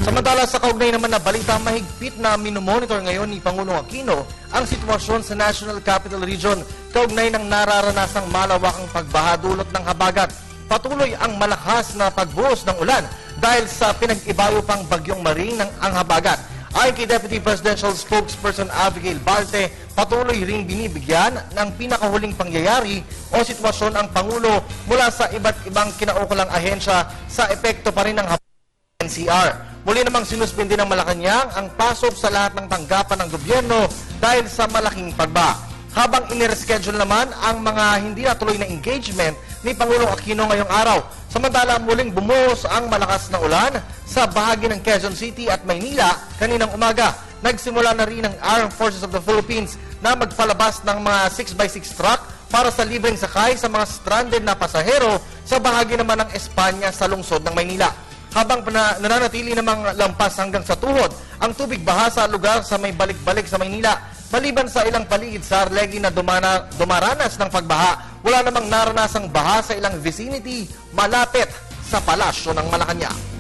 Samantala sa kaugnay naman na balita, mahigpit na minomonitor ngayon ni Pangulong Aquino ang sitwasyon sa National Capital Region kaugnay ng nararanasang malawakang pagbaha dulot ng habagat. Patuloy ang malakas na pagbuhos ng ulan dahil sa pinag-ibayo pang bagyong Maring ng ang habagat. Ayon kay Deputy Presidential Spokesperson Abigail Barte, patuloy ring binibigyan ng pinakahuling pangyayari o sitwasyon ang Pangulo mula sa iba't ibang kinaukulang ahensya sa epekto pa rin ng NCR. Muli namang sinuspindi ng Malacanang ang pasok sa lahat ng tanggapan ng gobyerno dahil sa malaking pagbaha. Habang inireschedule naman ang mga hindi natuloy na engagement ni Pangulong Aquino ngayong araw. Samantala muling bumuhos ang malakas na ulan sa bahagi ng Quezon City at Maynila kaninang umaga. Nagsimula na rin ang Armed Forces of the Philippines na magpalabas ng mga 6x6 truck para sa libreng sakay sa mga stranded na pasahero sa bahagi naman ng Espanya sa lungsod ng Maynila. Habang nananatili namang lampas hanggang sa tuhod ang tubig baha sa lugar sa may balik-balik sa Maynila. Maliban sa ilang paligid sa Arlegui na dumaranas ng pagbaha, wala namang naranasang baha sa ilang vicinity malapit sa palasyo ng Malacanang.